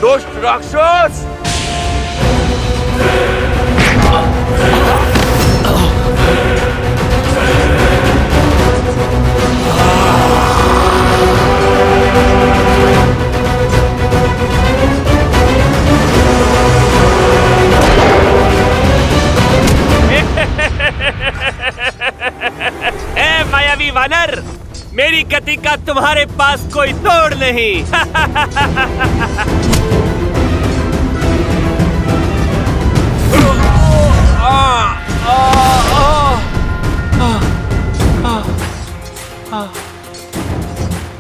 दुष्ट राक्षस! ए मायावी वानर, मेरी गति का तुम्हारे पास कोई तोड़ नहीं।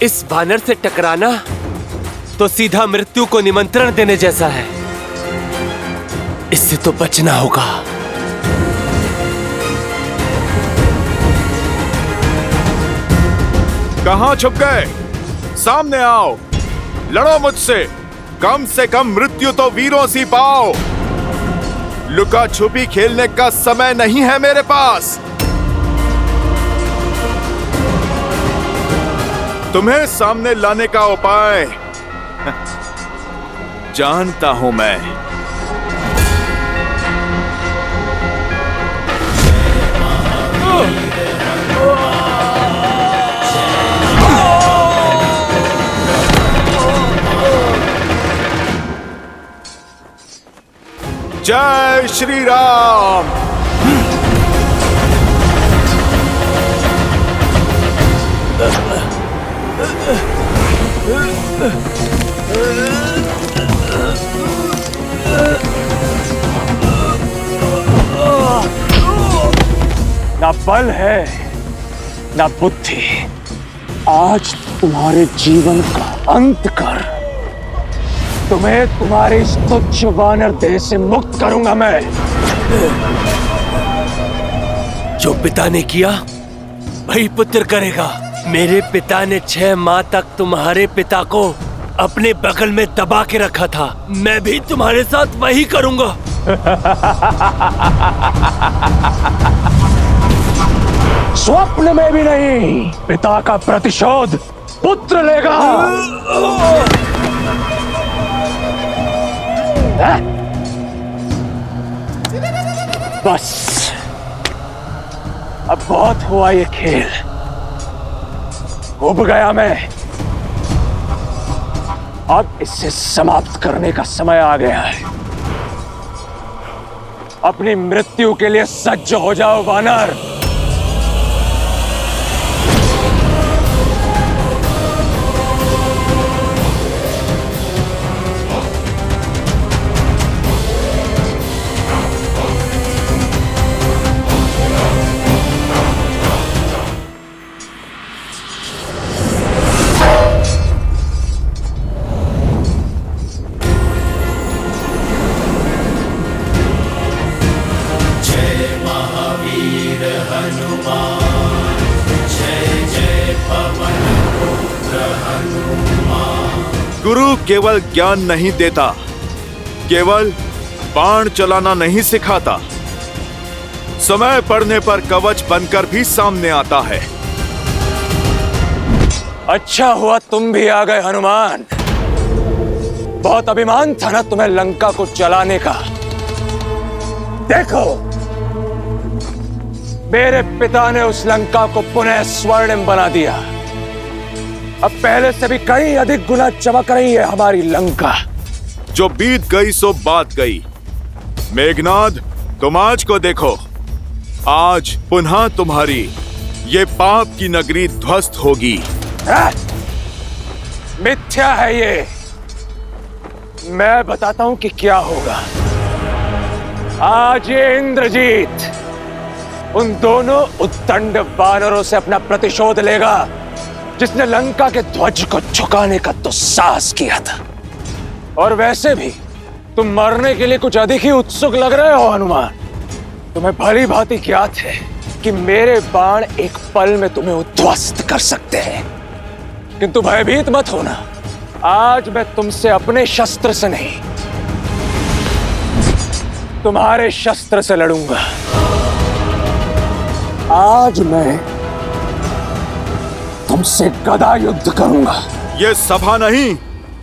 इस वानर से टकराना तो सीधा मृत्यु को निमंत्रण देने जैसा है। इससे तो बचना होगा। कहां छुप गए? सामने आओ, लड़ो मुझसे। कम से कम मृत्यु तो वीरों सी पाओ। लुका छुपी खेलने का समय नहीं है मेरे पास। तुम्हें सामने लाने का उपाय जानता हूं मैं। जय श्री राम। ना बल है ना बुद्धि। आज तुम्हारे जीवन का अंत कर तुम्हें तुम्हारे इस तुच्छ वानर देह से मुक्त करूंगा मैं। जो पिता ने किया वही पुत्र करेगा। मेरे पिता ने 6 माह तक तुम्हारे पिता को अपने बगल में दबा के रखा था। मैं भी तुम्हारे साथ वही करूंगा। स्वप्न में भी नहीं। पिता का प्रतिशोध पुत्र लेगा। बस अब बहुत हुआ ये खेल। उब गया मैं। अब इसे समाप्त करने का समय आ गया है। अपनी मृत्यु के लिए सज्ज हो जाओ वानर। गुरु केवल ज्ञान नहीं देता, केवल बाण चलाना नहीं सिखाता, समय पड़ने पर कवच बनकर भी सामने आता है। अच्छा हुआ तुम भी आ गए हनुमान। बहुत अभिमान था ना तुम्हें लंका को जलाने का। देखो, मेरे पिता ने उस लंका को पुनः स्वर्णिम बना दिया। अब पहले से भी कई अधिक गुना चमक रही है हमारी लंका। जो बीत गई सो बात गई। मेघनाद, तुम आज को देखो। आज पुनः तुम्हारी ये पाप की नगरी ध्वस्त होगी। मिथ्या है ये। मैं बताता हूं कि क्या होगा। आज ये इंद्रजीत उन दोनों उद्दंड वानरों से अपना प्रतिशोध लेगा जिसने लंका के ध्वज को झुकाने का दुस्साहस किया था। और वैसे भी तुम मरने के लिए कुछ अधिक ही उत्सुक लग रहे हो हनुमान। तुम्हें भली भांति ज्ञात है कि मेरे बाण एक पल में तुम्हें उद्ध्वस्त कर सकते हैं, किंतु भयभीत मत होना। आज मैं तुमसे अपने शस्त्र से नहीं, तुम्हारे शस्त्र से लड़ूंगा। आज मैं तुमसे गदा युद्ध करूंगा। ये सभा नहीं,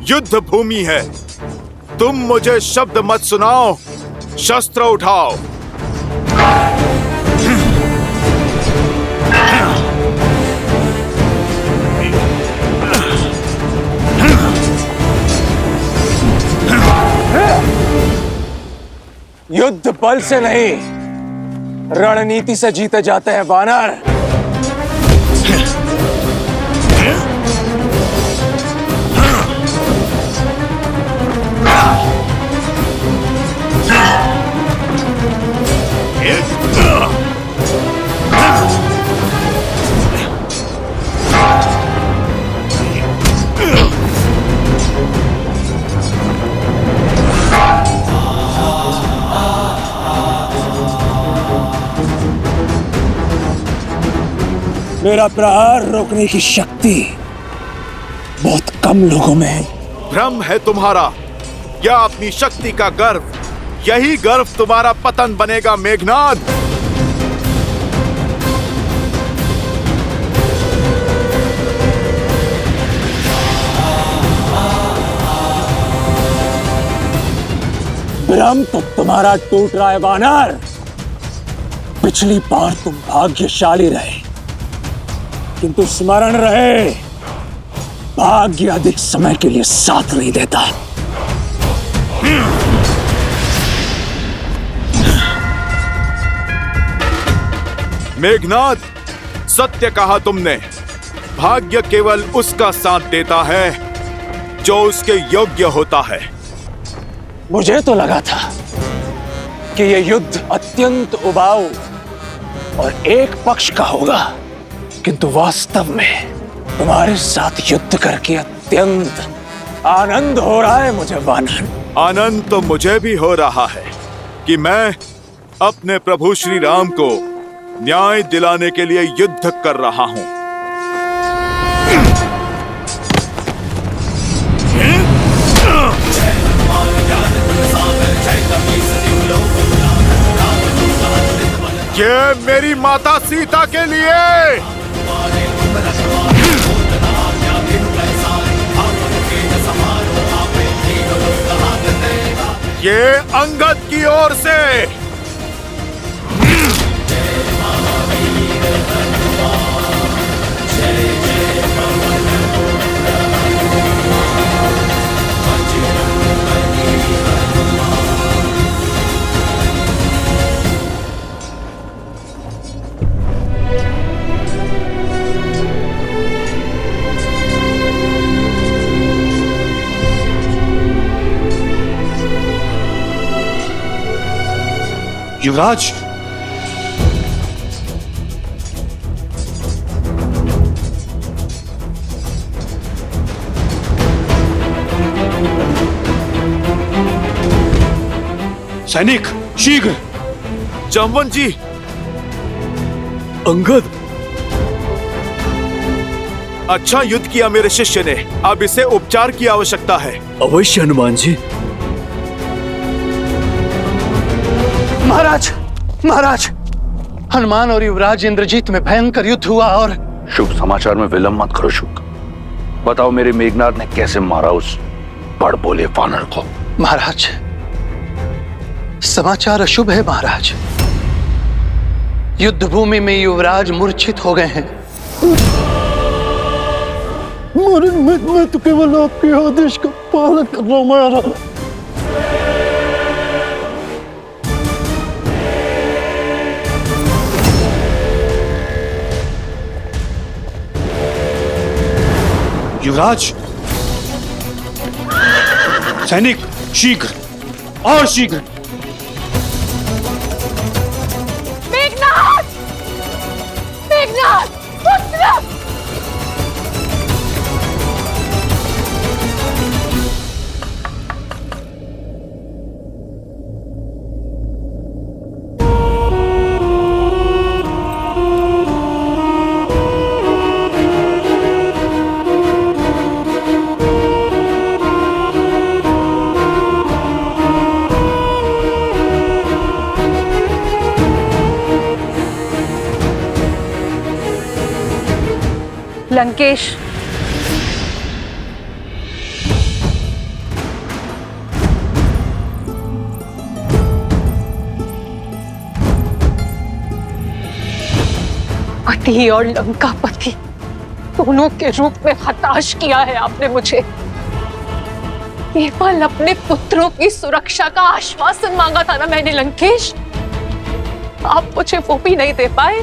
युद्ध भूमि है। तुम मुझे शब्द मत सुनाओ, शस्त्र उठाओ। युद्ध बल से नहीं, रणनीति से जीते जाते हैं वानर। मेरा प्रहार रोकने की शक्ति बहुत कम लोगों में है। भ्रम है तुम्हारा या अपनी शक्ति का गर्व। यही गर्व तुम्हारा पतन बनेगा मेघनाद। भ्रम तो तुम्हारा टूट रहा है वानर। पिछली बार तुम भाग्यशाली रहे, किंतु स्मरण रहे, भाग्य अधिक समय के लिए साथ नहीं देता। मेघनाद, सत्य कहा तुमने। भाग्य केवल उसका साथ देता है जो उसके योग्य होता है। मुझे तो लगा था कि यह युद्ध अत्यंत उबाऊ और एक पक्ष का होगा, किंतु वास्तव में तुम्हारे साथ युद्ध करके अत्यंत आनंद हो रहा है मुझे वानर। आनंद तो मुझे भी हो रहा है कि मैं अपने प्रभु श्री राम को न्याय दिलाने के लिए युद्ध कर रहा हूं। ये मेरी माता सीता के लिए, ये अंगद की ओर से। युवराज, सैनिक शीघ्र। जामवन जी। अंगद, अच्छा युद्ध किया मेरे शिष्य ने। अब इसे उपचार की आवश्यकता है। अवश्य हनुमान जी। महाराज, महाराज, हनुमान और युवराज इंद्रजीत में भयंकर युद्ध हुआ और शुभ समाचार में विलंब मत करो शुक। बताओ मेरे मेघनाद ने कैसे मारा उस बड़ बोले वानर को। महाराज, समाचार अशुभ है महाराज। युद्ध भूमि में युवराज मूर्छित हो गए हैं। मैं तो केवल आपके आदेश का पालन कर रहा हूं महाराज। युवराज, सैनिक शीघ्र और शीघ्र। मेघनाद! मेघनाद! पुत्र! लंकेश, पति और लंकापति दोनों के रूप में हताश किया है आपने मुझे। केवल अपने पुत्रों की सुरक्षा का आश्वासन मांगा था ना मैंने लंकेश, आप मुझे वो भी नहीं दे पाए।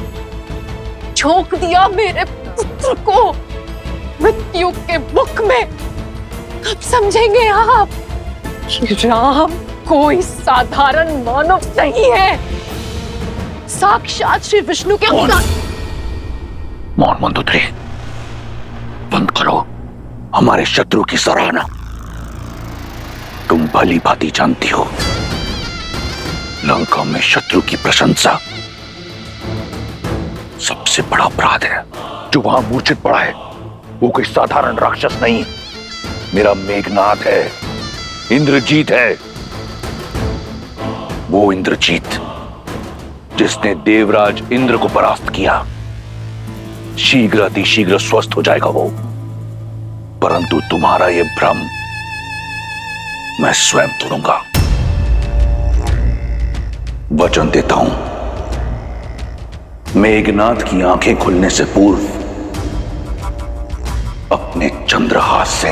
झोंक दिया मेरे पुत्र को मृत्यु के मुख में। कब समझेंगे आप कि राम कोई साधारण मानव नहीं है, साक्षात श्री विष्णु के अवतार। मौन मंदोदरी, बंद करो हमारे शत्रु की सराहना। तुम भली भांति जानती हो, लंका में शत्रु की प्रशंसा सबसे बड़ा अपराध है। जो वहां मूर्छित पड़ा है वो कोई साधारण राक्षस नहीं, मेरा मेघनाद है, इंद्रजीत है। वो इंद्रजीत जिसने देवराज इंद्र को परास्त किया। शीघ्र अतिशीघ्र स्वस्थ हो जाएगा वो, परंतु तुम्हारा ये भ्रम मैं स्वयं तोड़ूंगा। वचन देता हूं, मेघनाद की आंखें खुलने से पूर्व अपने चंद्रहास से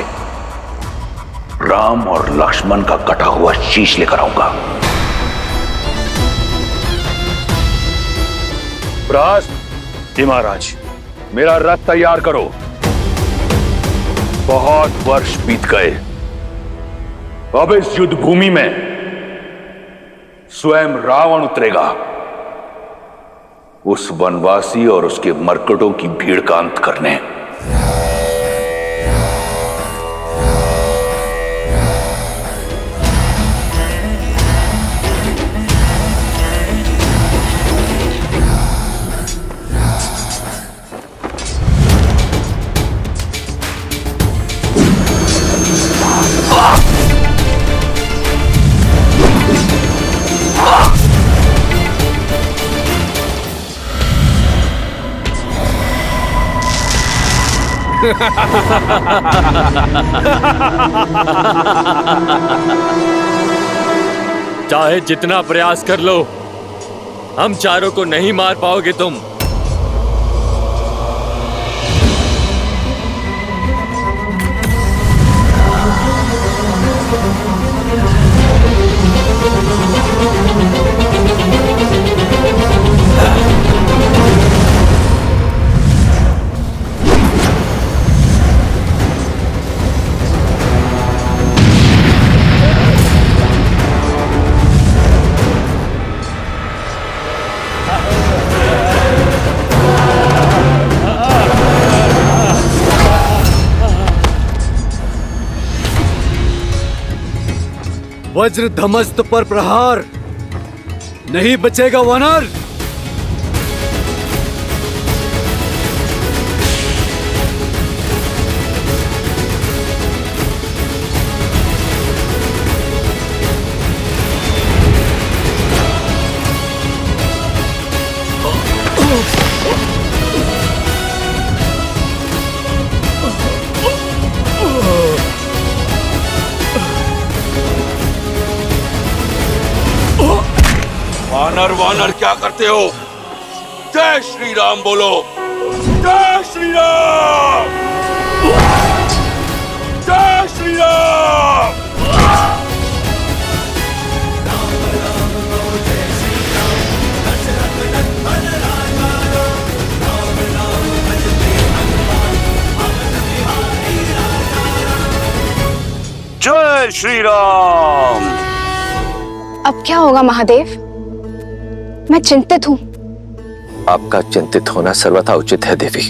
राम और लक्ष्मण का कटा हुआ शीश लेकर आऊंगा। जी महाराज, मेरा रथ तैयार करो। बहुत वर्ष बीत गए, अब इस युद्ध भूमि में स्वयं रावण उतरेगा। उस वनवासी और उसके मरकटों की भीड़ का अंत करने। चाहे जितना प्रयास कर लो, हम चारों को नहीं मार पाओगे तुम। वज्र धमस्त पर प्रहार, नहीं बचेगा वानर। वानर वानर क्या करते हो? जय श्री राम बोलो। जय श्री राम, जय श्री राम। जय श्री राम। अब क्या होगा महादेव? मैं चिंतित हूं। आपका चिंतित होना सर्वथा उचित है देवी।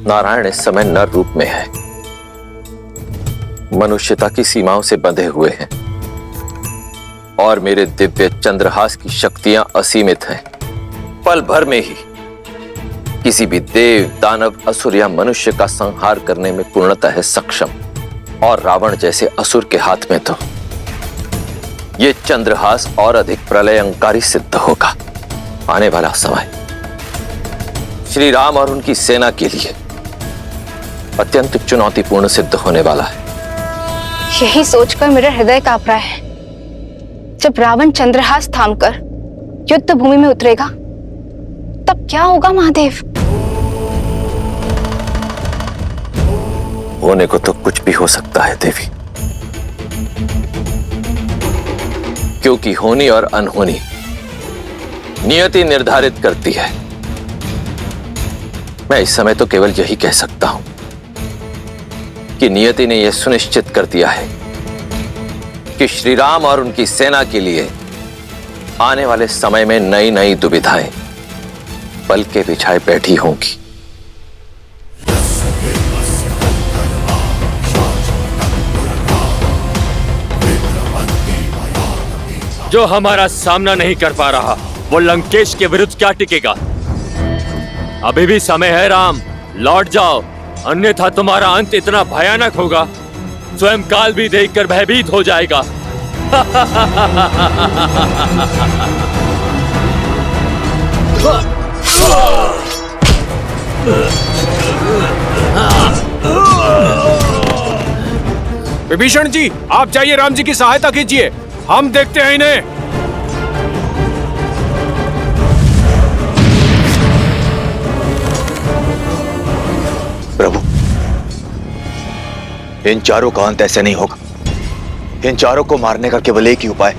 नारायण इस समय नर रूप में है, मनुष्यता की सीमाओं से बंधे हुए हैं और मेरे दिव्य चंद्रहास की शक्तियां असीमित हैं। पल भर में ही किसी भी देव, दानव, असुर या मनुष्य का संहार करने में पूर्णतः सक्षम, और रावण जैसे असुर के हाथ में तो ये चंद्रहास और अधिक प्रलयंकारी सिद्ध होगा। आने वाला समय श्री राम और उनकी सेना के लिए अत्यंत चुनौतीपूर्ण सिद्ध होने वाला है। यही सोचकर मेरा हृदय कांप रहा है। जब रावण चंद्रहास थामकर युद्ध भूमि में उतरेगा तब क्या होगा महादेव? होने को तो कुछ भी हो सकता है देवी, क्योंकि होनी और अनहोनी नियति निर्धारित करती है। मैं इस समय तो केवल यही कह सकता हूं कि नियति ने यह सुनिश्चित कर दिया है कि श्री राम और उनकी सेना के लिए आने वाले समय में नई नई दुविधाएं पल के बिछाए बैठी होंगी। जो हमारा सामना नहीं कर पा रहा वो लंकेश के विरुद्ध क्या टिकेगा? अभी भी समय है राम, लौट जाओ, अन्यथा तुम्हारा अंत इतना भयानक होगा स्वयं काल भी देखकर भयभीत हो जाएगा। विभीषण जी, आप जाइए, राम जी की सहायता कीजिए, हम देखते हैं इन्हें। प्रभु, इन चारों का अंत ऐसे नहीं होगा। इन चारों को मारने का केवल एक ही उपाय,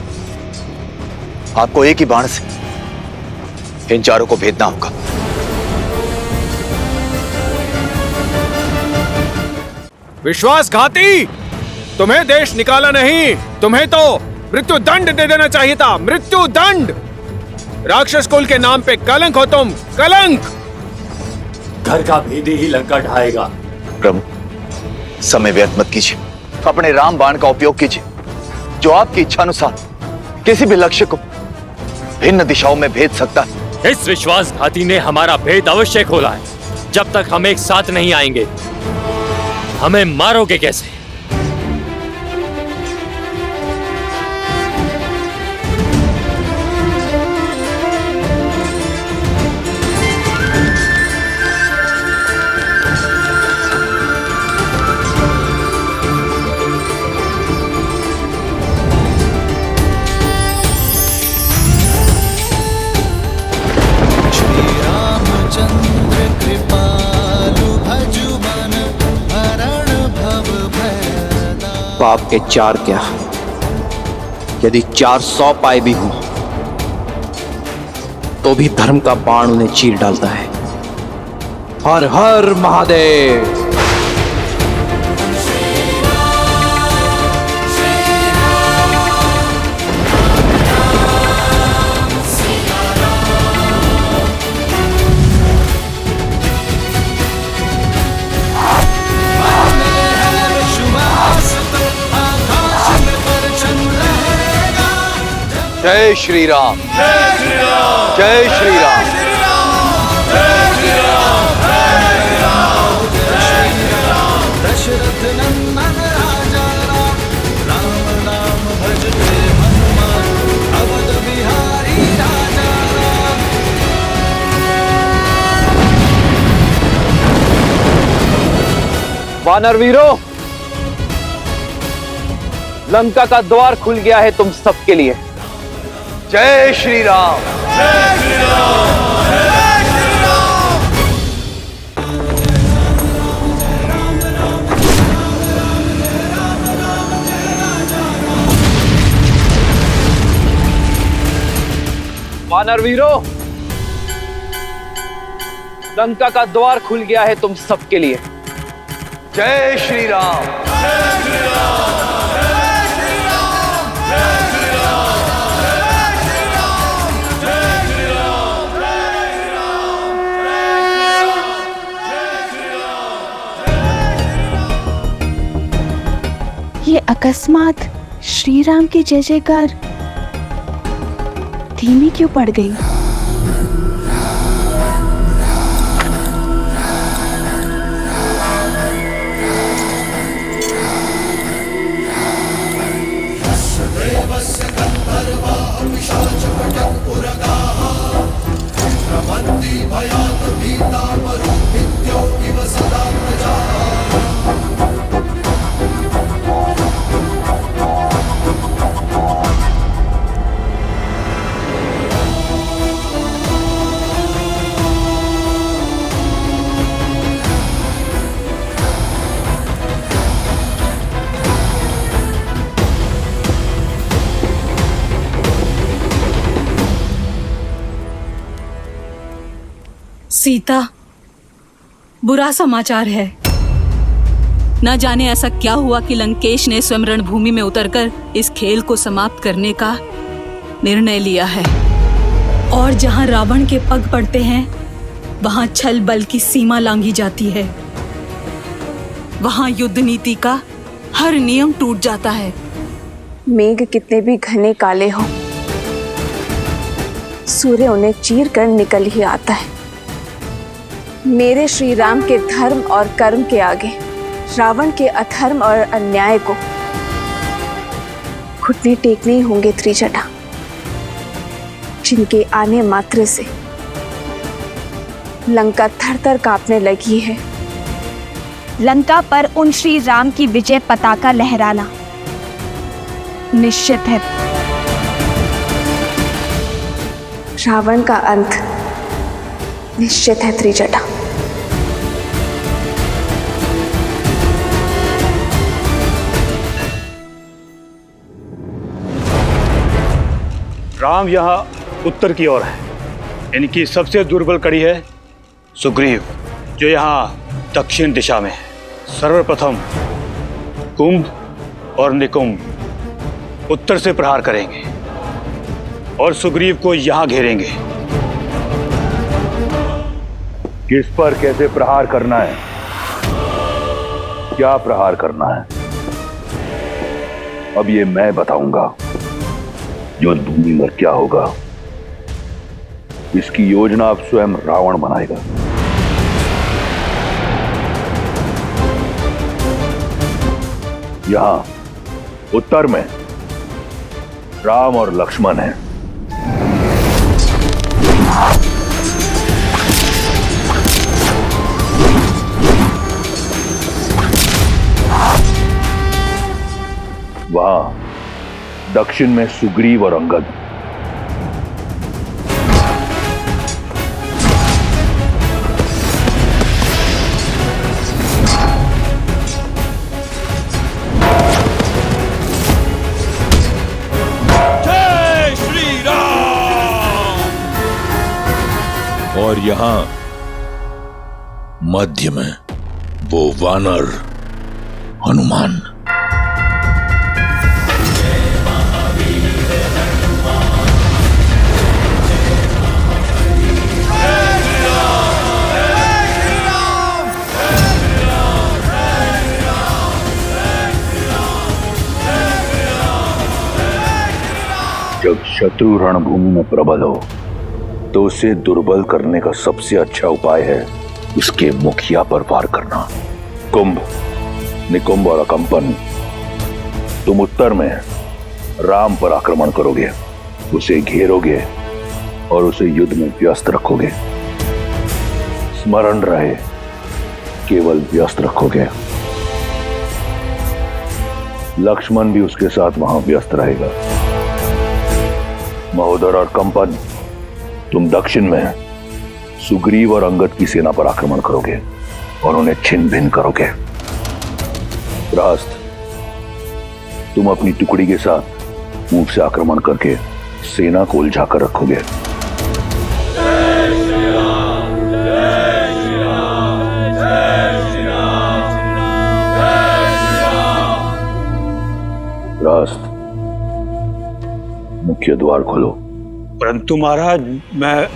आपको एक ही बाण से इन चारों को भेदना होगा। विश्वासघाती, तुम्हें देश निकाला नहीं, तुम्हें तो मृत्यु दंड दे देना चाहिए था। मृत्यु दंड! राक्षस कुल के नाम पे कलंक हो तुम, कलंक! घर का भेदी ही लंका ढाएगा। प्रभु, समय व्यर्थ मत कीजिए, अपने राम बाण का उपयोग कीजिए, जो आपकी इच्छा अनुसार किसी भी लक्ष्य को भिन्न दिशाओं में भेज सकता है। इस विश्वासघाती ने हमारा भेद अवश्य खोला है। जब तक हम एक साथ नहीं आएंगे, हमें मारोगे कैसे? पाप के चार क्या, यदि 400 पाए भी हों तो भी धर्म का बाण उन्हें चीर डालता है। हर हर महादेव। जय श्री राम, जय श्री राम, जय श्री राम, जय श्री राम, जय श्री राम, जय श्री राम। दशरथ नंदन राजा राम, राम नाम भजते हनुमान, अवध बिहारी राजा राम। वानर वीरों, लंका का द्वार खुल गया है तुम सबके लिए। जय श्री राम, जय श्री राम, जय श्री राम। वानर वीरों, लंका का द्वार खुल गया है तुम सबके लिए। जय श्री राम, जय श्री राम, जय श्री राम, जय श्री राम, जय श्री राम, जय श्री राम, जय श्री राम, जय श्री राम। ये अकस्मात श्री राम की जय जयकार धीमी क्यों पड़ गई? सीता, बुरा समाचार है। न जाने ऐसा क्या हुआ कि लंकेश ने स्वयं रणभूमि में उतरकर इस खेल को समाप्त करने का निर्णय लिया है। और जहां रावण के पग पड़ते हैं, वहां छल बल की सीमा लांघी जाती है। वहां युद्ध नीति का हर नियम टूट जाता है। मेघ कितने भी घने काले हों, सूर्य उन्हें चीर कर निकल ही आता है। मेरे श्री राम के धर्म और कर्म के आगे रावण के अधर्म और अन्याय को घुटने टेकने होंगे त्रिजटा, जिनके आने मात्र से लंका थर-थर कांपने लगी है। लंका पर उन श्री राम की विजय पताका लहराना निश्चित है। रावण का अंत निश्चित है त्रिजटा। राम यहाँ उत्तर की ओर है। इनकी सबसे दुर्बल कड़ी है सुग्रीव, जो यहाँ दक्षिण दिशा में है। सर्वप्रथम कुंभ और निकुंभ उत्तर से प्रहार करेंगे और सुग्रीव को यहाँ घेरेंगे। किस पर कैसे प्रहार करना है, क्या प्रहार करना है, अब ये मैं बताऊंगा। युद्ध भूमि में क्या होगा, इसकी योजना अब स्वयं रावण बनाएगा। यहां उत्तर में राम और लक्ष्मण हैं। वहां दक्षिण में सुग्रीव और अंगद। जय श्री राम। और यहां मध्य में वो वानर हनुमान। जब शत्रु रणभूमि में प्रबल हो तो उसे दुर्बल करने का सबसे अच्छा उपाय है उसके मुखिया पर वार करना। कुंभ, निकुंभ और अकंपन, तुम उत्तर में राम पर आक्रमण करोगे, उसे घेरोगे और उसे युद्ध में व्यस्त रखोगे। स्मरण रहे, केवल व्यस्त रखोगे। लक्ष्मण भी उसके साथ वहां व्यस्त रहेगा। महोदर और कंपन, तुम दक्षिण में सुग्रीव और अंगद की सेना पर आक्रमण करोगे और उन्हें छिन्न भिन्न करोगे। रास्त, तुम अपनी टुकड़ी के साथ पूर्व से आक्रमण करके सेना को उलझाकर रखोगे। रास्त, मुख्य द्वार खोलो। परंतु महाराज, मैं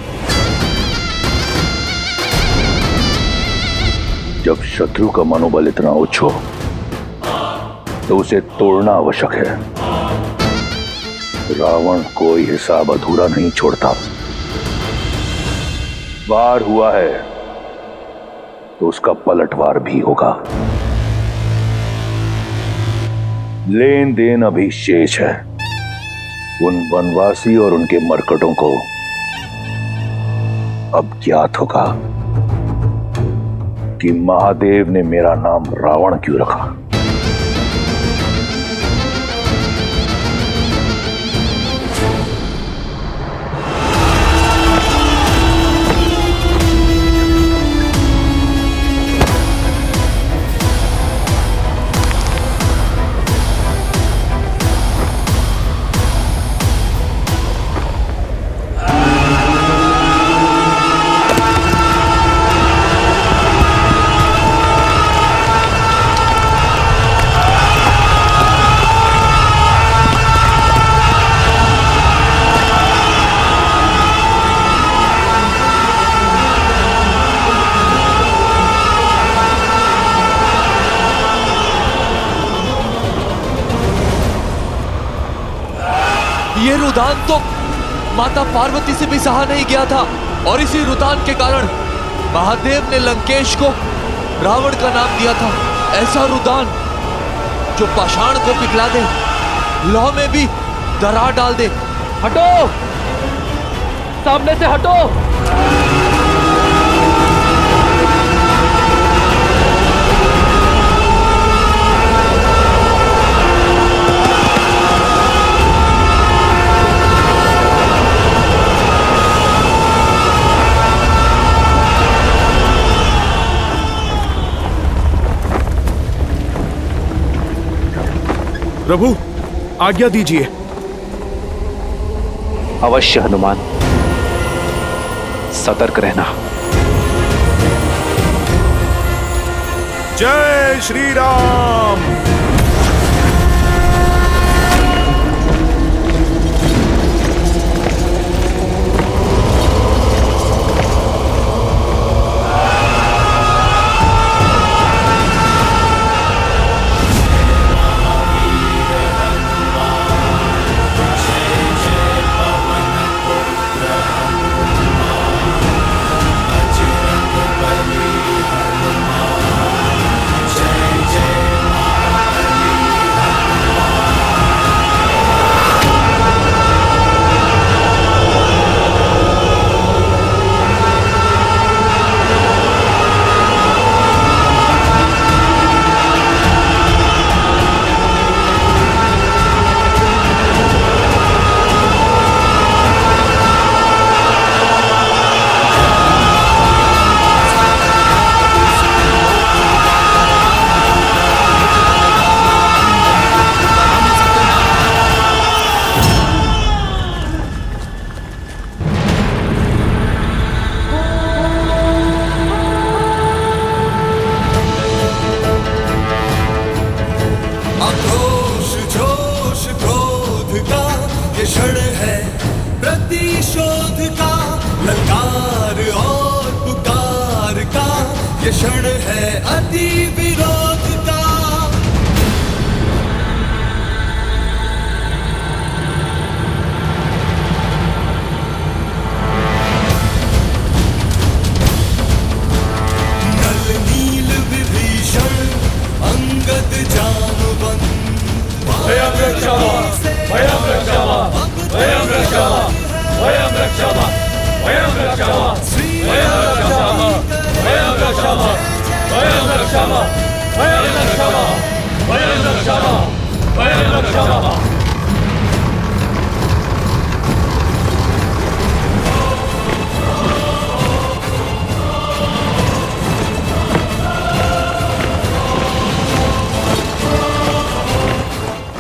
जब शत्रु का मनोबल इतना उच्च हो तो उसे तोड़ना आवश्यक है। रावण कोई हिसाब अधूरा नहीं छोड़ता। वार हुआ है तो उसका पलटवार भी होगा। लेन देन अभी शेष है। उन वनवासी और उनके मरकटों को अब ज्ञात होगा कि महादेव ने मेरा नाम रावण क्यों रखा। रुदान तो माता पार्वती से भी सहा नहीं गया था, और इसी रुदान के कारण महादेव ने लंकेश को रावण का नाम दिया था। ऐसा रुदान जो पाषाण को पिघला दे, लौह में भी दरार डाल दे। हटो, सामने से हटो। प्रभु, आज्ञा दीजिए। अवश्य हनुमान, सतर्क रहना। जय श्री राम।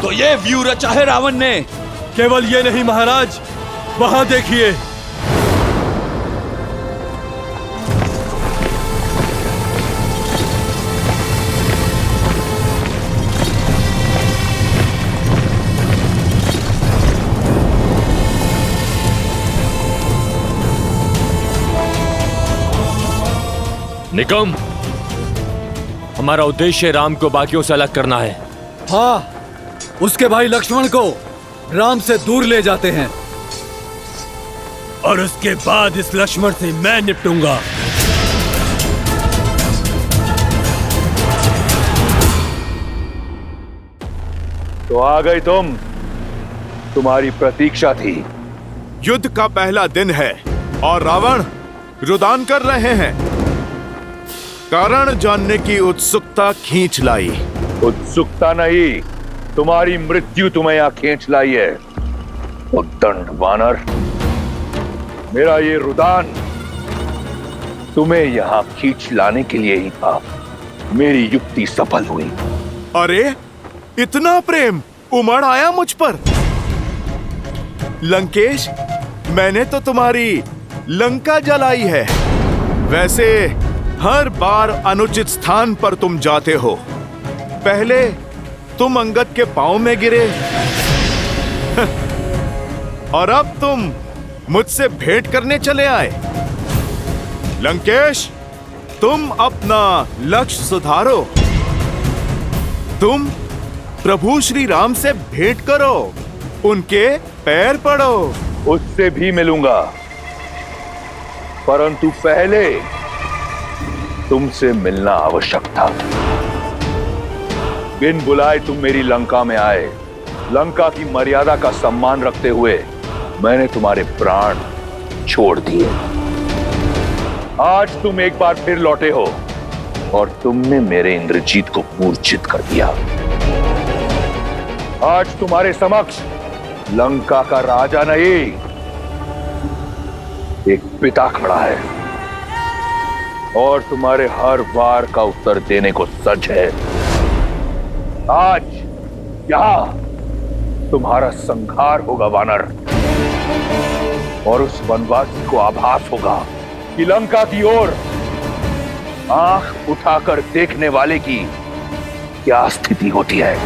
तो ये व्यू रचा है रावण ने। केवल ये नहीं महाराज, वहां देखिए। निकम, हमारा उद्देश्य राम को बाकियों से अलग करना है। हाँ, उसके भाई लक्ष्मण को राम से दूर ले जाते हैं, और उसके बाद इस लक्ष्मण से मैं निपटूंगा। तो आ गई तुम, तुम्हारी प्रतीक्षा थी। युद्ध का पहला दिन है और रावण रुदान कर रहे हैं। कारण जानने की उत्सुकता खींच लाई। उत्सुकता नहीं, तुम्हारी मृत्यु तुम्हें यहां खींच लाई है। उद्दंड वानर, मेरा ये रुदान तुम्हें यहां खींच लाने के लिए ही था। मेरी युक्ति सफल हुई। अरे, इतना प्रेम उमड़ आया मुझ पर। लंकेश, मैंने तो तुम्हारी लंका जलाई है। वैसे हर बार अनुचित स्थान पर तुम जाते हो। पहले तुम अंगद के पांव में गिरे और अब तुम मुझसे भेंट करने चले आए। लंकेश, तुम अपना लक्ष्य सुधारो। तुम प्रभु श्री राम से भेंट करो, उनके पैर पड़ो। उससे भी मिलूंगा, परंतु पहले तुमसे मिलना आवश्यक था। बिन बुलाए तुम मेरी लंका में आए। लंका की मर्यादा का सम्मान रखते हुए मैंने तुम्हारे प्राण छोड़ दिए। आज तुम एक बार फिर लौटे हो और तुमने मेरे इंद्रजीत को मूर्छित कर दिया। आज तुम्हारे समक्ष लंका का राजा नहीं, एक पिता खड़ा है और तुम्हारे हर वार का उत्तर देने को सच है। आज यहां तुम्हारा संहार होगा वानर, और उस वनवासी को आभास होगा कि लंका की ओर आंख उठाकर देखने वाले की क्या स्थिति होती है।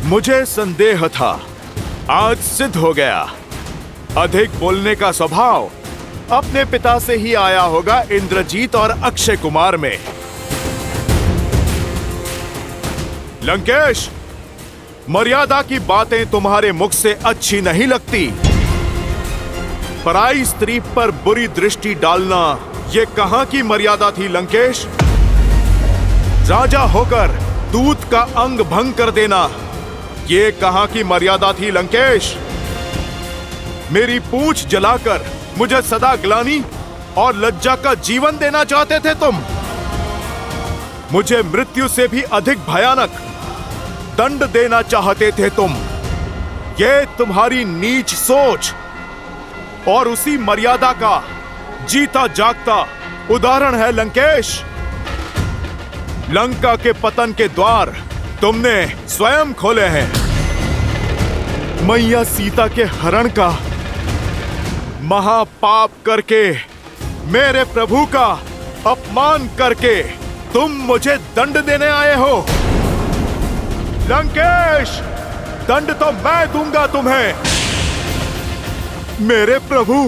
मुझे संदेह था, आज सिद्ध हो गया। अधिक बोलने का स्वभाव अपने पिता से ही आया होगा इंद्रजीत और अक्षय कुमार में। लंकेश, मर्यादा की बातें तुम्हारे मुख से अच्छी नहीं लगती। पराई स्त्री पर बुरी दृष्टि डालना ये कहां की मर्यादा थी लंकेश? राजा होकर दूत का अंग भंग कर देना ये कहां की मर्यादा थी लंकेश? मेरी पूंछ जलाकर मुझे सदा ग्लानि और लज्जा का जीवन देना चाहते थे तुम। मुझे मृत्यु से भी अधिक भयानक दंड देना चाहते थे तुम। ये तुम्हारी नीच सोच और उसी मर्यादा का जीता जागता उदाहरण है लंकेश। लंका के पतन के द्वार तुमने स्वयं खोले हैं। मैया सीता के हरण का महापाप करके, मेरे प्रभु का अपमान करके तुम मुझे दंड देने आए हो। लंकेश, दंड तो मैं दूंगा तुम्हें। मेरे प्रभु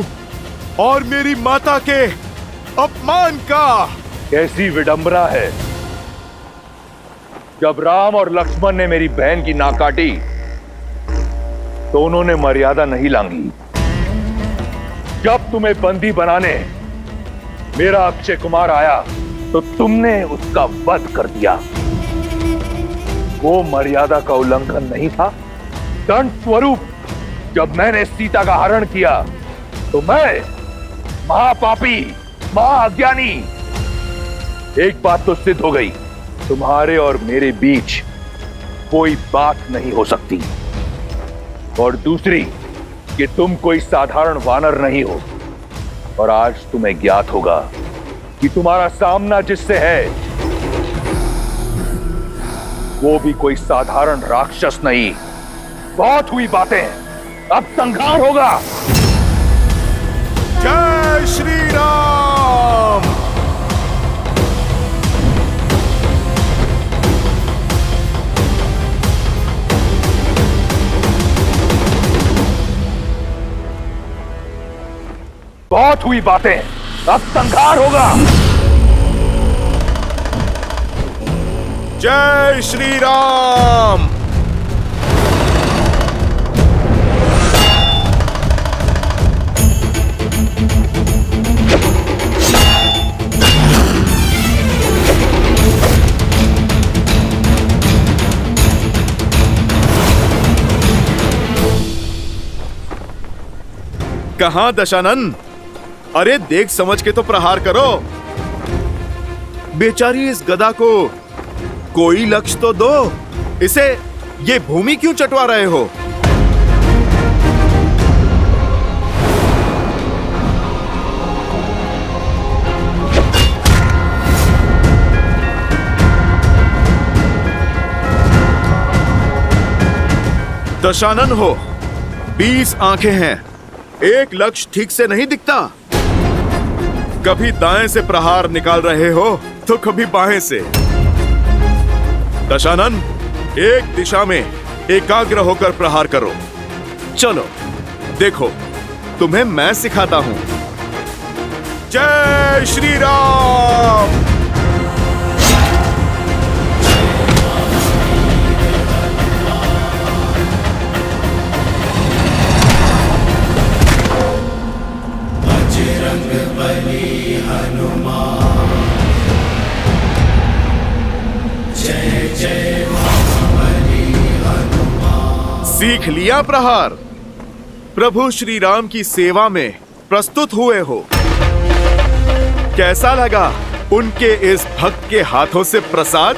और मेरी माता के अपमान का। कैसी विडंबना है, जब राम और लक्ष्मण ने मेरी बहन की नाक काटी तो उन्होंने मर्यादा नहीं लांघी। जब तुम्हें बंदी बनाने मेरा अक्षय कुमार आया तो तुमने उसका वध कर दिया। वो मर्यादा का उल्लंघन नहीं था? दंड स्वरूप जब मैंने सीता का हरण किया तो मैं महापापी, महाअज्ञानी। एक बात तो सिद्ध हो गई, तुम्हारे और मेरे बीच कोई बात नहीं हो सकती। और दूसरी कि तुम कोई साधारण वानर नहीं हो। और आज तुम्हें ज्ञात होगा कि तुम्हारा सामना जिससे है वो भी कोई साधारण राक्षस नहीं। बहुत हुई बातें, अब संहार होगा। जय श्री राम। बहुत हुई बातें, अब संहार होगा। जय श्री राम। कहां दशानन? अरे देख समझ के तो प्रहार करो। बेचारी इस गदा को कोई लक्ष्य तो दो। इसे ये भूमि क्यों चटवा रहे हो? दशानन हो, 20 आंखें हैं, एक लक्ष्य ठीक से नहीं दिखता। कभी दाएं से प्रहार निकाल रहे हो तो कभी बाएं से। दशानन, एक दिशा में एकाग्र होकर प्रहार करो। चलो देखो, तुम्हें मैं सिखाता हूं। जय श्री राम। बजरंगबली हनुमान, जय जय महाबली हनुमान। सीख लिया प्रहार? प्रभु श्री राम की सेवा में प्रस्तुत हुए हो। कैसा लगा उनके इस भक्त के हाथों से प्रसाद?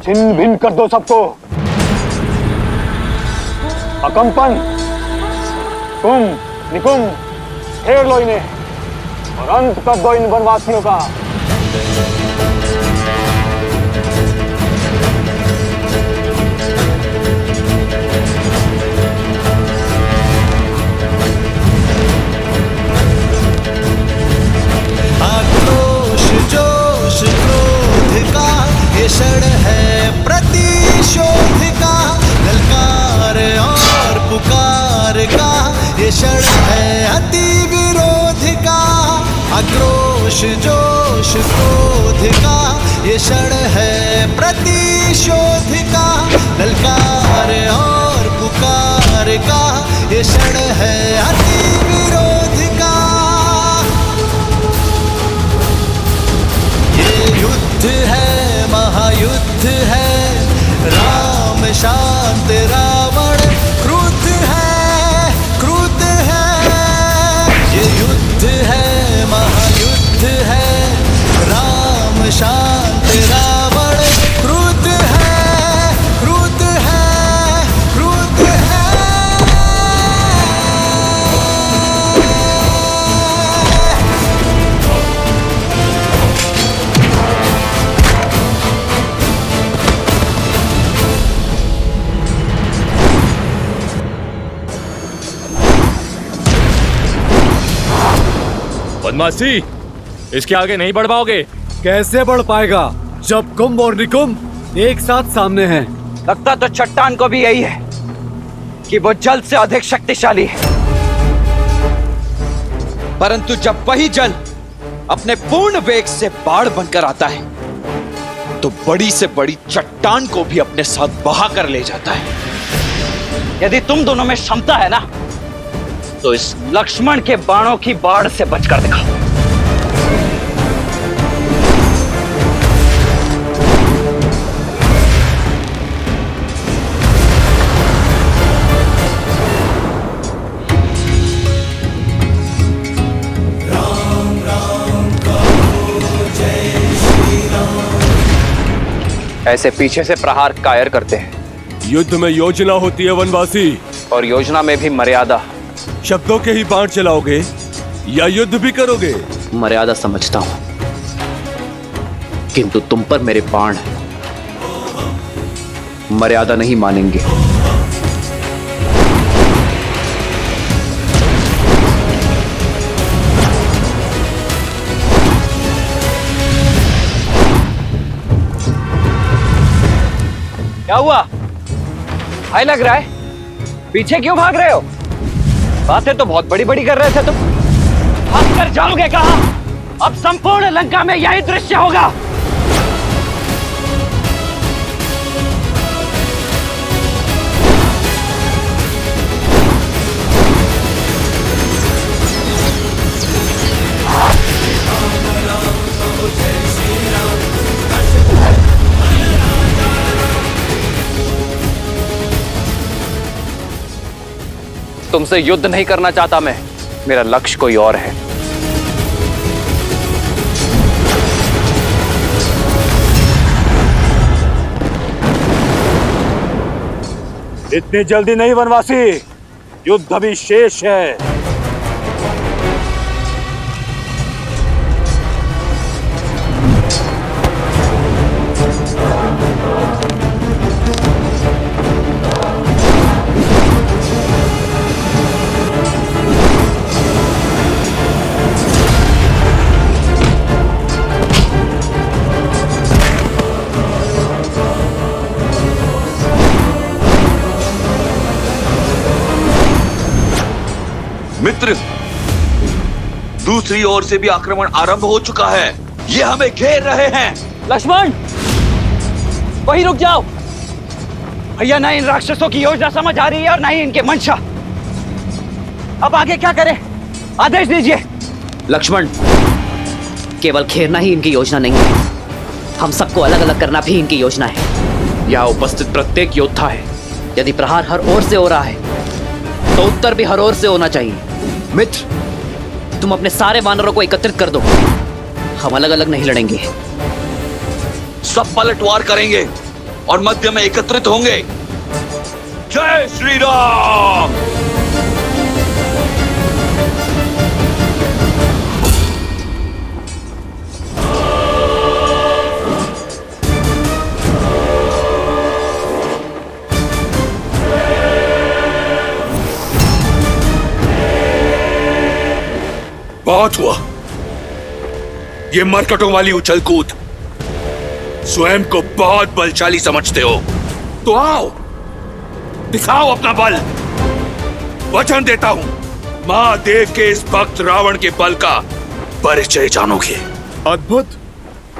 छिन्न भिन्न कर दो सबको। अकंपन, कुंभ निकुंभ घेर लो इन्हें और अंत कर दो इन वनवासियों का। आक्रोश जोश क्रोध का ये क्षण है प्रतिशोध का, ललकार और पुकार का ये क्षण है अति विरोध का। आक्रोश जोश क्रोध का ये क्षण है प्रतिशोध का, ललकार और पुकार का ये क्षण है अति विरोध का। ये युद्ध है महायुद्ध है, राम शांत रावण क्रुद्ध है क्रुद्ध है। ये युद्ध है महायुद्ध है, राम शांत रावण क्रुद्ध है क्रुद्ध है क्रुद्ध है। बदमाशी, इसके आगे नहीं बढ़ पाओगे। कैसे बढ़ पाएगा जब कुंभ और निकुंभ एक साथ सामने हैं? लगता तो चट्टान को भी यही है कि वो जल से अधिक शक्तिशाली है, परंतु जब वही जल अपने पूर्ण वेग से बाढ़ बनकर आता है तो बड़ी से बड़ी चट्टान को भी अपने साथ बहा कर ले जाता है। यदि तुम दोनों में क्षमता है ना, तो इस लक्ष्मण के बाणों की बाढ़ से बचकर दिखाओ। राम राम कहो जय श्री राम। ऐसे पीछे से प्रहार कायर करते हैं। युद्ध में योजना होती है वनवासी, और योजना में भी मर्यादा। शब्दों के ही बाण चलाओगे या युद्ध भी करोगे? मर्यादा समझता हूं, किंतु तुम पर मेरे बाण हैं, मर्यादा नहीं मानेंगे। क्या हुआ? हाय लग रहा है, पीछे क्यों भाग रहे हो? बातें तो बहुत बड़ी बड़ी कर रहे थे तुम। भाग कर जाओगे कहां? अब संपूर्ण लंका में यही दृश्य होगा। तुमसे युद्ध नहीं करना चाहता मैं, मेरा लक्ष्य कोई और है। इतनी जल्दी नहीं वनवासी, युद्ध अभी शेष है। मित्र, दूसरी ओर से भी आक्रमण आरंभ हो चुका है। ये हमें घेर रहे हैं। लक्ष्मण, वहीं रुक जाओ। भैया, ना इन राक्षसों की योजना समझ आ रही है और ना ही इनके मंशा। अब आगे क्या करें, आदेश दीजिए। लक्ष्मण, केवल घेरना ही इनकी योजना नहीं है, हम सबको अलग अलग करना भी इनकी योजना है। यहाँ उपस्थित प्रत्येक योद्धा है, यदि प्रहार हर ओर से हो रहा है तो उत्तर भी हर ओर से होना चाहिए। मित्र, तुम अपने सारे वानरों को एकत्रित कर दो, हम अलग अलग नहीं लड़ेंगे। सब पलटवार करेंगे और मध्य में एकत्रित होंगे। जय श्री राम। बहुत हुआ ये मरकटों वाली उछल कूद। स्वयं को बहुत बलशाली समझते हो तो आओ, दिखाओ अपना बल। वचन देता हूं, महादेव के इस भक्त रावण के बल का परिचय जानोगे। अद्भुत।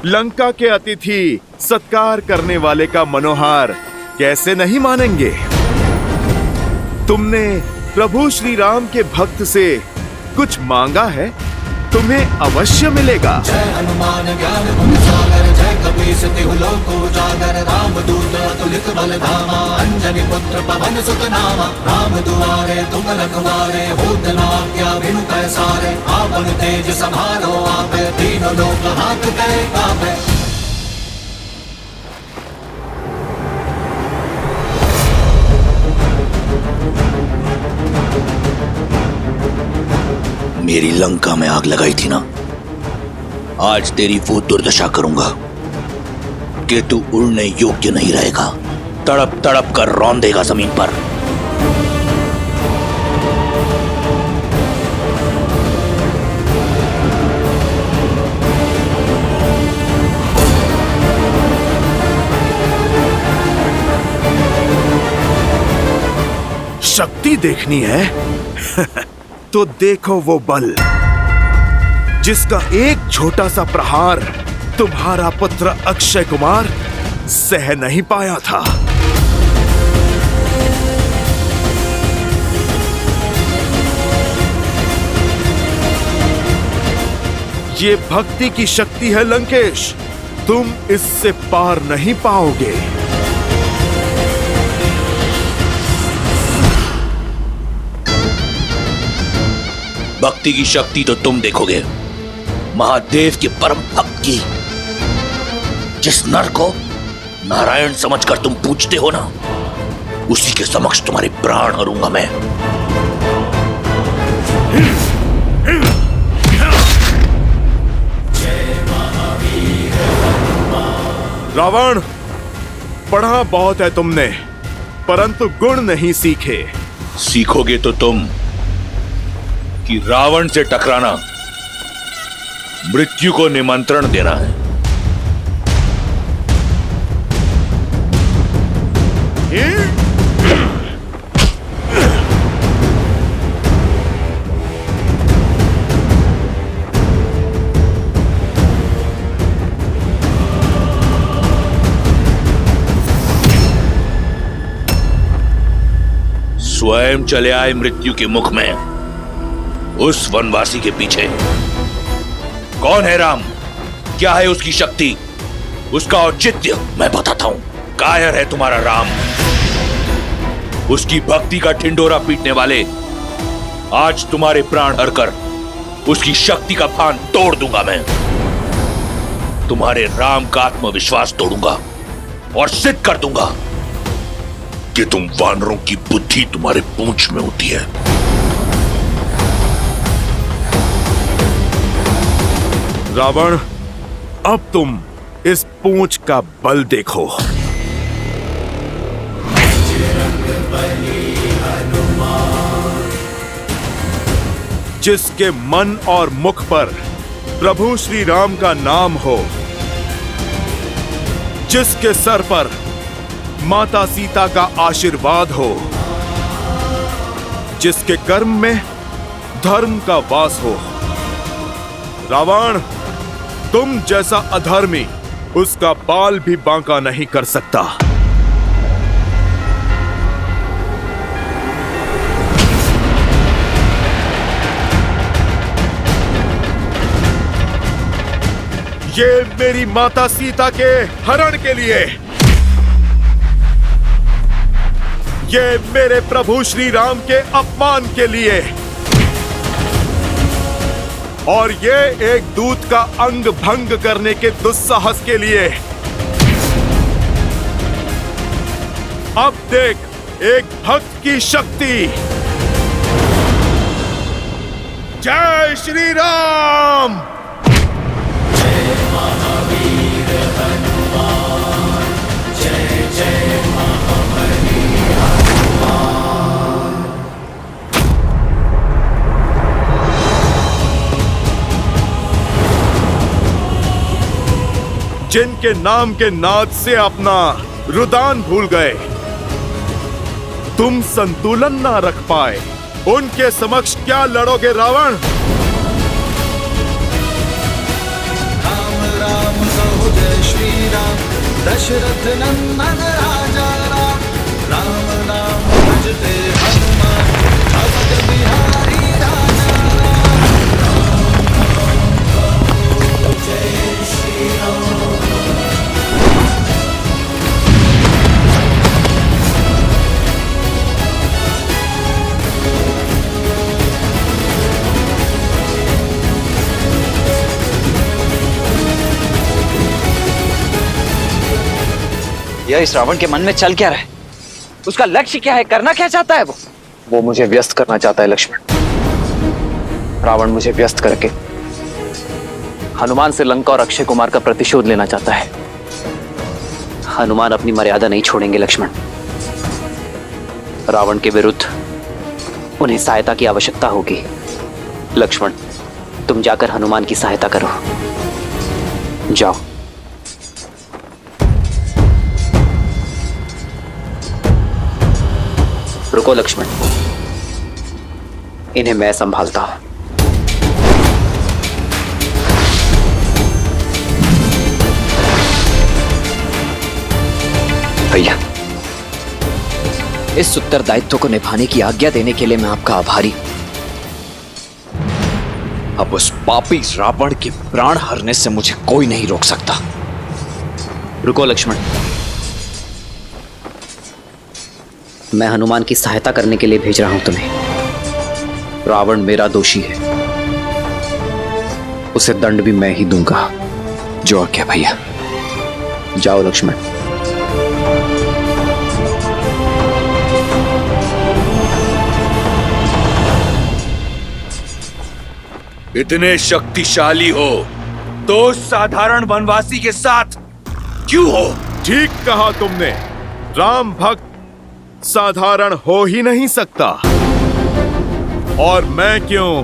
लंका के अतिथि सत्कार करने वाले का मनोहार कैसे नहीं मानेंगे। तुमने प्रभु श्री राम के भक्त से कुछ मांगा है, तुम्हें अवश्य मिलेगा। जय हनुमान ज्ञान गुण सागर, जय कपीस तिहु लोक उजागर, राम दूत अतुलित बल धामा, अंजनी पुत्र पवन सुत नामा। राम दुआरे तुम रखवारे, होत न आज्ञा बिनु पैसारे। आपन तेज समारो आपे, तीनों लोक हाथ गए कापे। मेरी लंका में आग लगाई थी ना, आज तेरी वो दुर्दशा करूंगा कि तू उड़ने योग्य नहीं रहेगा। तड़प तड़प कर रौंदेगा जमीन पर। शक्ति देखनी है तो देखो वो बल जिसका एक छोटा सा प्रहार तुम्हारा पुत्र अक्षय कुमार सह नहीं पाया था। ये भक्ति की शक्ति है लंकेश, तुम इससे पार नहीं पाओगे। भक्ति की शक्ति तो तुम देखोगे, महादेव के परम भक्त की। जिस नर को नारायण समझकर तुम पूजते हो ना, उसी के समक्ष तुम्हारे प्राण हरूंगा मैं। रावण, पढ़ा बहुत है तुमने, परंतु गुण नहीं सीखे। सीखोगे तो तुम कि रावण से टकराना मृत्यु को निमंत्रण देना है। स्वयं चले आए मृत्यु के मुख में, उस वनवासी के पीछे। कौन है राम, क्या है उसकी शक्ति, उसका औचित्य मैं बताता हूं। कायर है तुम्हारा राम, उसकी भक्ति का ठिंडोरा पीटने वाले आज तुम्हारे प्राण हरकर उसकी शक्ति का फान तोड़ दूंगा मैं। तुम्हारे राम का आत्मविश्वास तोड़ूंगा और सिद्ध कर दूंगा कि तुम वानरों की बुद्धि तुम्हारे पूंछ में होती है। रावण, अब तुम इस पूंछ का बल देखो। जिसके मन और मुख पर प्रभु श्री राम का नाम हो, जिसके सर पर माता सीता का आशीर्वाद हो, जिसके कर्म में धर्म का वास हो। रावण, तुम जैसा अधर्मी उसका बाल भी बांका नहीं कर सकता। ये मेरी माता सीता के हरण के लिए, ये मेरे प्रभु श्री राम के अपमान के लिए, और ये एक दूत का अंग भंग करने के दुस्साहस के लिए। अब देख एक भक्त की शक्ति। जय श्री राम। जय जय महाबली जिनके नाम के नाद से अपना रुदान भूल गए, तुम संतुलन ना रख पाए, उनके समक्ष क्या लड़ोगे रावण? राम राम कहो जय श्री राम, दशरथ नंदन राजा राम। राम नाम भजते हनुमान, भक्त बिहारी राजा राम। राम कहो जय श्री राम। यह इस रावण के मन में चल क्या रहा है? उसका लक्ष्य क्या है? करना क्या चाहता है वो मुझे व्यस्त करना चाहता है लक्ष्मण। रावण मुझे व्यस्त करके हनुमान से लंका और अक्षय कुमार का प्रतिशोध लेना चाहता है। हनुमान अपनी मर्यादा नहीं छोड़ेंगे लक्ष्मण। रावण के विरुद्ध उन्हें सहायता की आवश्यकता होगी। लक्ष्मण, तुम जाकर हनुमान की सहायता करो। जाओ। रुको लक्ष्मण, इन्हें मैं संभालता हूं। भैया, इस उत्तरदायित्व को निभाने की आज्ञा देने के लिए मैं आपका आभारी। अब उस पापी रावण के प्राण हरने से मुझे कोई नहीं रोक सकता। रुको लक्ष्मण, मैं हनुमान की सहायता करने के लिए भेज रहा हूं तुम्हें। रावण मेरा दोषी है, उसे दंड भी मैं ही दूंगा। जो आज्ञा भैया। जाओ लक्ष्मण। इतने शक्तिशाली हो तो साधारण वनवासी के साथ क्यों हो? ठीक कहा तुमने। राम भक्त साधारण हो ही नहीं सकता। और मैं क्यों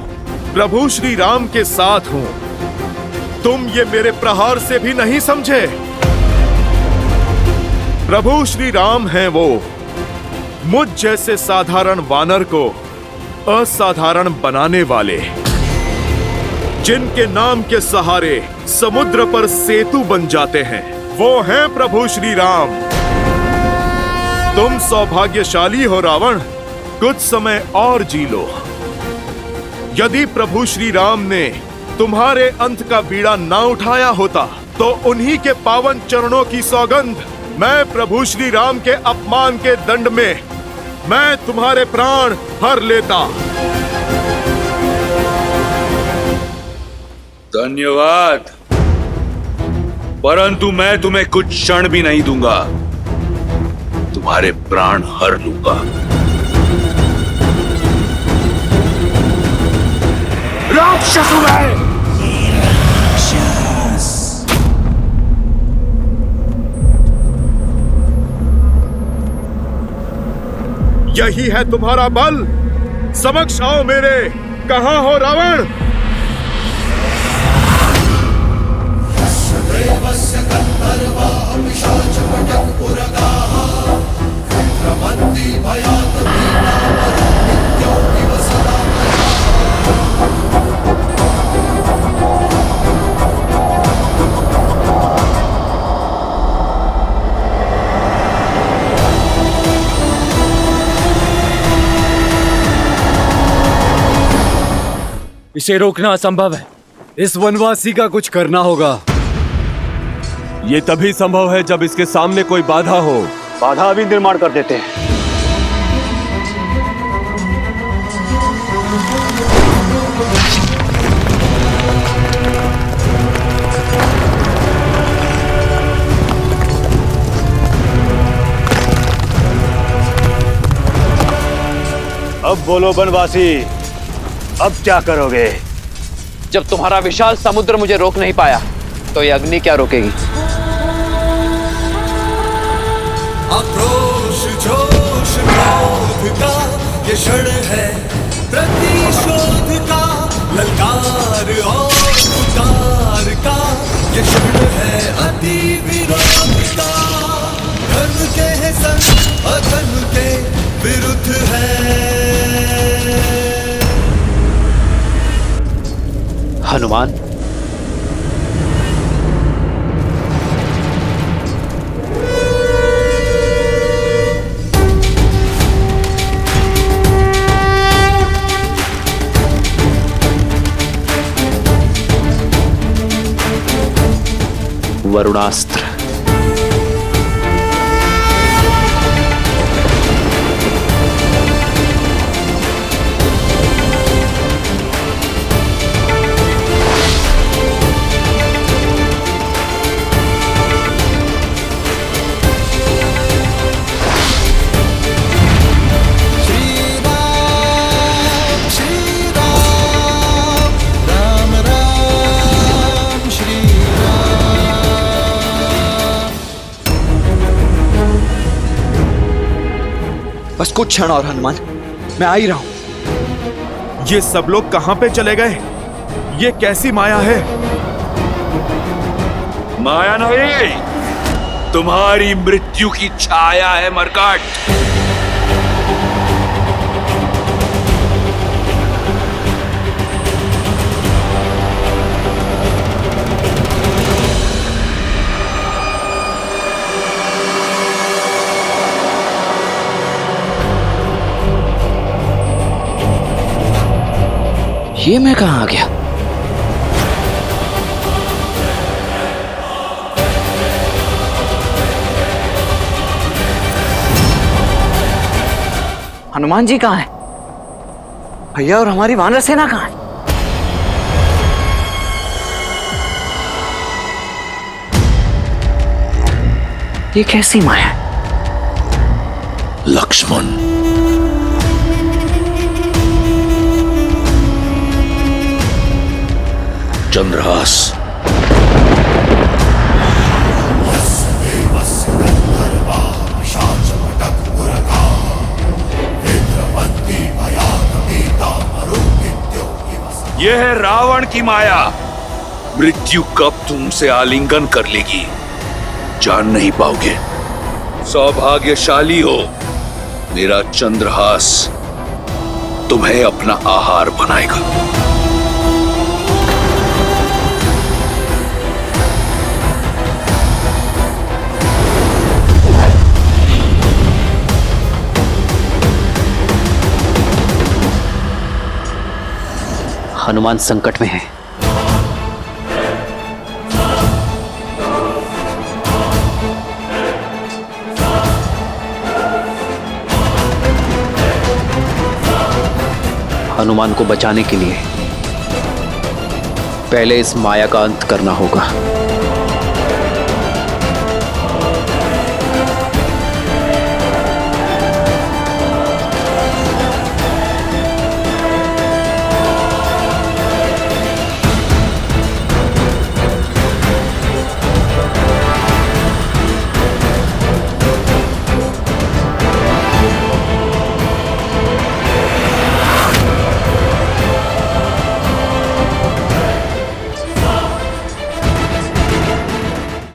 प्रभु श्री राम के साथ हूं। तुम ये मेरे प्रहार से भी नहीं समझे। प्रभु श्री राम हैं वो, मुझ जैसे साधारण वानर को असाधारण बनाने वाले, जिनके नाम के सहारे समुद्र पर सेतु बन जाते हैं, वो हैं प्रभु श्री राम। तुम सौभाग्यशाली हो रावण, कुछ समय और जी लो। यदि प्रभु श्री राम ने तुम्हारे अंत का बीड़ा ना उठाया होता तो उन्हीं के पावन चरणों की सौगंध, मैं प्रभु श्री राम के अपमान के दंड में मैं तुम्हारे प्राण हर लेता। धन्यवाद, परंतु मैं तुम्हें कुछ क्षण भी नहीं दूंगा। तुम्हारे प्राण हर लूंगा। राक्षस हूं मैं। यही है तुम्हारा बल? समक्ष आओ मेरे। कहां हो रावण? इसे रोकना असंभव है। इस वनवासी का कुछ करना होगा। ये तभी संभव है जब इसके सामने कोई बाधा हो। बाधा भी निर्माण कर देते हैं। अब बोलो वनवासी, अब क्या करोगे? जब तुम्हारा विशाल समुद्र मुझे रोक नहीं पाया तो ये अग्नि क्या रोकेगी? आक्रोश जोश क्रोध का ये क्षण है, प्रतिशोध का ललकार और उतार का ये क्षण है, अति विरोध का। धन के है संग अधन के विरुद्ध है। हनुमान, वरुणास्त्र। बस कुछ क्षण और हनुमान, मैं आ ही रहा हूं। ये सब लोग कहां पे चले गए? ये कैसी माया है? माया नहीं, तुम्हारी मृत्यु की छाया है मरकट। ये मैं कहां आ गया? हनुमान जी कहां है? भैया और हमारी वानर सेना कहां है? ये कैसी माया है? लक्ष्मण, चंद्रहास, यह है रावण की माया। मृत्यु कब तुमसे आलिंगन कर लेगी जान नहीं पाओगे। सौभाग्यशाली हो, मेरा चंद्रहास तुम्हें अपना आहार बनाएगा। हनुमान संकट में है। हनुमान को बचाने के लिए पहले इस माया का अंत करना होगा।